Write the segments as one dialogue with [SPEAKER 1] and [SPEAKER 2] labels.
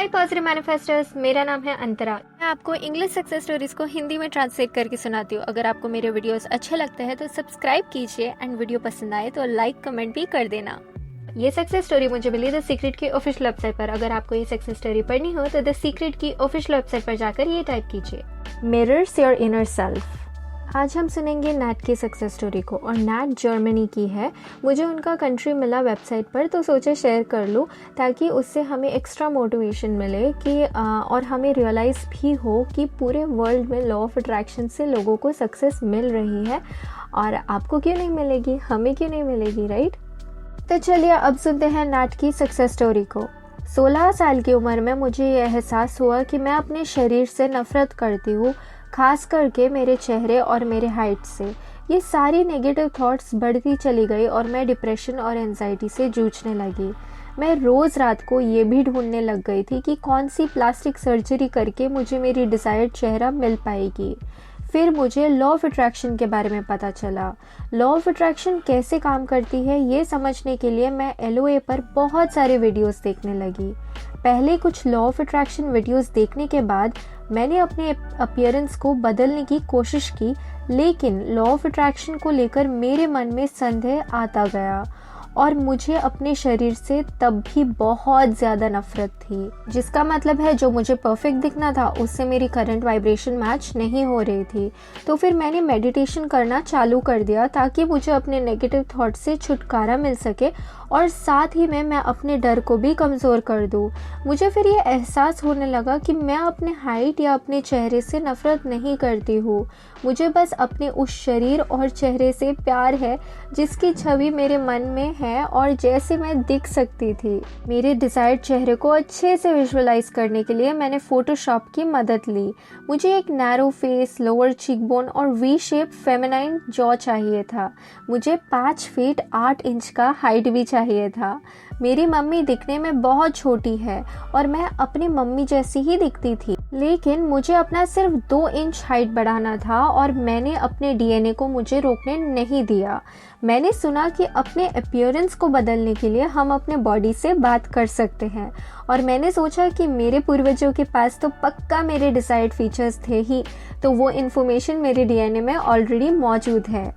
[SPEAKER 1] हाय positive मैनिफेस्टर्स, मेरा नाम है अंतरा। मैं आपको इंग्लिश सक्सेस स्टोरीज को हिंदी में ट्रांसलेट करके सुनाती हूँ। अगर आपको मेरे वीडियोस अच्छे लगते हैं तो सब्सक्राइब कीजिए एंड वीडियो पसंद आए तो लाइक कमेंट भी कर देना। ये सक्सेस स्टोरी मुझे मिली द सीक्रेट की ऑफिशियल वेबसाइट पर। अगर आपको ये सक्सेस स्टोरी पढ़नी हो तो द सीक्रेट की ऑफिशियल वेबसाइट पर जाकर ये टाइप कीजिए, मिरर्स योर इनर सेल्फ। आज हम सुनेंगे नैट की सक्सेस स्टोरी को, और नैट जर्मनी की है। मुझे उनका कंट्री मिला वेबसाइट पर तो सोचा शेयर कर लूँ ताकि उससे हमें एक्स्ट्रा मोटिवेशन मिले कि और हमें रियलाइज़ भी हो कि पूरे वर्ल्ड में लॉ ऑफ अट्रैक्शन से लोगों को सक्सेस मिल रही है, और आपको क्यों नहीं मिलेगी, हमें क्यों नहीं मिलेगी, राइट। तो चलिए अब सुनते हैं नैट की सक्सेस स्टोरी को। 16 साल की उम्र में मुझे यह एहसास हुआ कि मैं अपने शरीर से नफ़रत करती हूँ, खास करके मेरे चेहरे और मेरे हाइट से। ये सारी नेगेटिव थॉट्स बढ़ती चली गई और मैं डिप्रेशन और एंजाइटी से जूझने लगी। मैं रोज़ रात को ये भी ढूंढने लग गई थी कि कौन सी प्लास्टिक सर्जरी करके मुझे मेरी डिज़ायर्ड चेहरा मिल पाएगी। फिर मुझे लॉ ऑफ अट्रैक्शन के बारे में पता चला। लॉ ऑफ अट्रैक्शन कैसे काम करती है ये समझने के लिए मैं LOA पर बहुत सारे वीडियोस देखने लगी। पहले कुछ लॉ ऑफ अट्रैक्शन वीडियोस देखने के बाद मैंने अपने अपीयरेंस को बदलने की कोशिश की, लेकिन लॉ ऑफ अट्रैक्शन को लेकर मेरे मन में संदेह आता गया और मुझे अपने शरीर से तब भी बहुत ज़्यादा नफरत थी, जिसका मतलब है जो मुझे परफेक्ट दिखना था उससे मेरी करंट वाइब्रेशन मैच नहीं हो रही थी। तो फिर मैंने मेडिटेशन करना चालू कर दिया ताकि मुझे अपने नेगेटिव थॉट से छुटकारा मिल सके और साथ ही में मैं अपने डर को भी कमज़ोर कर दूँ। मुझे फिर ये एहसास होने लगा कि मैं अपने हाइट या अपने चेहरे से नफ़रत नहीं करती हूँ, मुझे बस अपने उस शरीर और चेहरे से प्यार है जिसकी छवि मेरे मन में है और जैसे मैं दिख सकती थी। मेरे डिज़ायर्ड चेहरे को अच्छे से विजुअलाइज करने के लिए मैंने फोटोशॉप की मदद ली। मुझे एक नैरो फेस, लोअर चीकबोन और वी शेप फेमिनाइन जॉ चाहिए था। मुझे 5 फीट 8 इंच का हाइट भी चाहिए था। मेरी मम्मी दिखने में बहुत छोटी है और मैं अपनी मम्मी जैसी ही दिखती थी, लेकिन मुझे अपना सिर्फ 2 इंच हाइट बढ़ाना था और मैंने अपने DNA को मुझे रोकने नहीं दिया। मैंने सुना कि अपने अपीयरेंस को बदलने के लिए हम अपने बॉडी से बात कर सकते हैं, और मैंने सोचा कि मेरे पूर्वजों के पास तो पक्का मेरे डिसाइड फीचर्स थे ही, तो वो इन्फॉर्मेशन मेरे DNA में ऑलरेडी मौजूद है।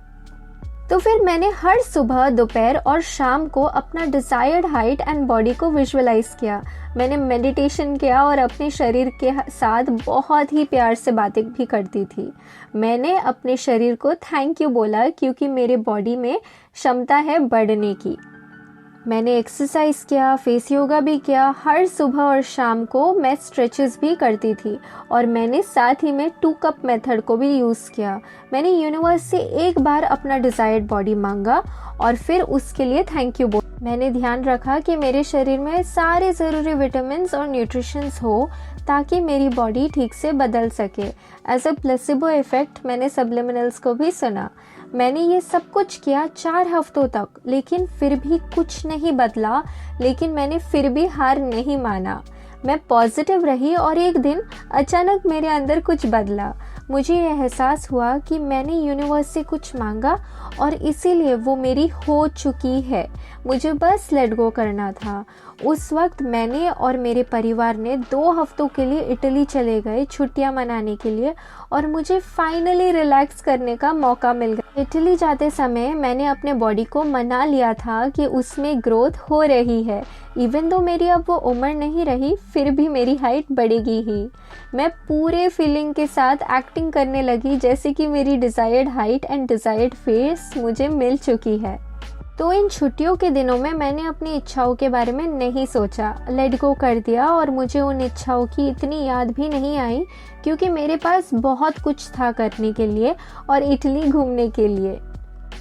[SPEAKER 1] तो फिर मैंने हर सुबह, दोपहर और शाम को अपना डिजायर्ड हाइट एंड बॉडी को विजुअलाइज किया। मैंने मेडिटेशन किया और अपने शरीर के साथ बहुत ही प्यार से बातें भी करती थी। मैंने अपने शरीर को थैंक यू बोला क्योंकि मेरे बॉडी में क्षमता है बढ़ने की। मैंने एक्सरसाइज किया, फेस योगा भी किया। हर सुबह और शाम को मैं स्ट्रेचेस भी करती थी और मैंने साथ ही में 2 कप मेथड को भी यूज़ किया। मैंने यूनिवर्स से एक बार अपना डिजायर्ड बॉडी मांगा और फिर उसके लिए थैंक यू बोला। मैंने ध्यान रखा कि मेरे शरीर में सारे ज़रूरी विटामिन्स और न्यूट्रिशंस हो ताकि मेरी बॉडी ठीक से बदल सके। एज अ प्लेसिबो इफेक्ट मैंने सब्लिमिनल्स को भी सुना। मैंने ये सब कुछ किया 4 हफ्तों तक, लेकिन फिर भी कुछ नहीं बदला। लेकिन मैंने फिर भी हार नहीं माना। मैं पॉजिटिव रही और एक दिन अचानक मेरे अंदर कुछ बदला। मुझे यह एहसास हुआ कि मैंने यूनिवर्स से कुछ मांगा और इसीलिए वो मेरी हो चुकी है। मुझे बस लेट गो करना था। उस वक्त मैंने और मेरे परिवार ने 2 हफ्तों के लिए इटली चले गए छुट्टियां मनाने के लिए, और मुझे फाइनली रिलैक्स करने का मौका मिल गया। इटली जाते समय मैंने अपने बॉडी को मना लिया था कि उसमें ग्रोथ हो रही है। इवन दो मेरी अब वो उम्र नहीं रही, फिर भी मेरी हाइट बढ़ेगी ही। मैं पूरे फीलिंग के साथ एक्टिंग करने लगी जैसे कि मेरी desired height and desired face मुझे मिल चुकी है। तो इन छुट्टियों के दिनों में मैंने अपनी इच्छाओं के बारे में नहीं सोचा, लेट गो कर दिया, और मुझे उन इच्छाओं की इतनी याद भी नहीं आई क्योंकि मेरे पास बहुत कुछ था करने के लिए और इटली घूमने के लिए।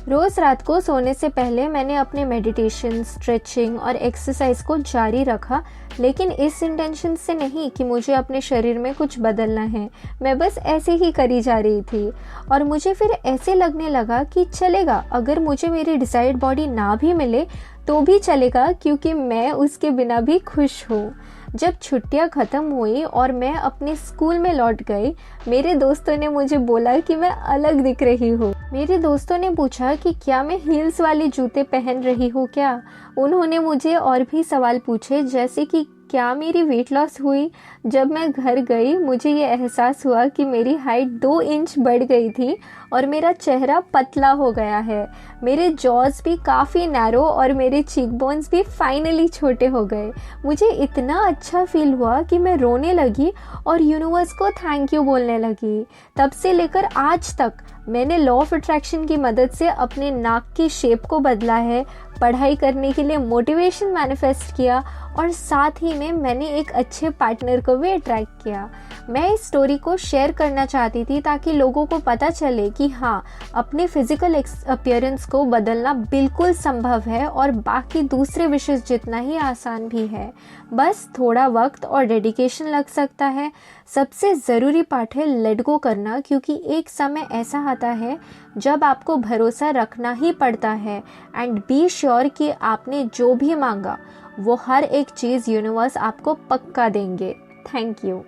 [SPEAKER 1] रोज़ रात को सोने से पहले मैंने अपने मेडिटेशन, स्ट्रेचिंग और एक्सरसाइज को जारी रखा, लेकिन इस इंटेंशन से नहीं कि मुझे अपने शरीर में कुछ बदलना है। मैं बस ऐसे ही करी जा रही थी और मुझे फिर ऐसे लगने लगा कि चलेगा, अगर मुझे मेरी डिज़ायर्ड बॉडी ना भी मिले तो भी चलेगा क्योंकि मैं उसके बिना भी खुश हूँ। जब छुट्टियां ख़त्म हुई और मैं अपने स्कूल में लौट गई, मेरे दोस्तों ने मुझे बोला कि मैं अलग दिख रही हूँ। मेरे दोस्तों ने पूछा कि क्या मैं हील्स वाले जूते पहन रही हूँ क्या। उन्होंने मुझे और भी सवाल पूछे जैसे कि क्या मेरी वेट लॉस हुई? जब मैं घर गई मुझे ये एहसास हुआ कि मेरी हाइट 2 इंच बढ़ गई थी और मेरा चेहरा पतला हो गया है। मेरे जॉज भी काफ़ी नैरो और मेरे चीक बोन्स भी फाइनली छोटे हो गए। मुझे इतना अच्छा फील हुआ कि मैं रोने लगी और यूनिवर्स को थैंक यू बोलने लगी। तब से लेकर आज तक मैंने लॉ ऑफ अट्रैक्शन की मदद से अपने नाक की शेप को बदला है, पढ़ाई करने के लिए मोटिवेशन मैनिफेस्ट किया और साथ ही में मैंने एक अच्छे पार्टनर को भी अट्रैक्ट किया। मैं इस स्टोरी को शेयर करना चाहती थी ताकि लोगों को पता चले कि हाँ, अपने फिजिकल अपीयरेंस को बदलना बिल्कुल संभव है और बाकी दूसरे विशेष जितना ही आसान भी है। बस थोड़ा वक्त और डेडिकेशन लग सकता है। सबसे ज़रूरी पार्ट है लेट गो करना, क्योंकि एक समय ऐसा आता है जब आपको भरोसा रखना ही पड़ता है। एंड बी श्योर कि आपने जो भी मांगा वो हर एक चीज़ यूनिवर्स आपको पक्का देंगे। Thank you.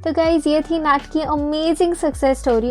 [SPEAKER 1] तो गाइज़, ये थी नाट की अमेजिंग सक्सेस स्टोरी।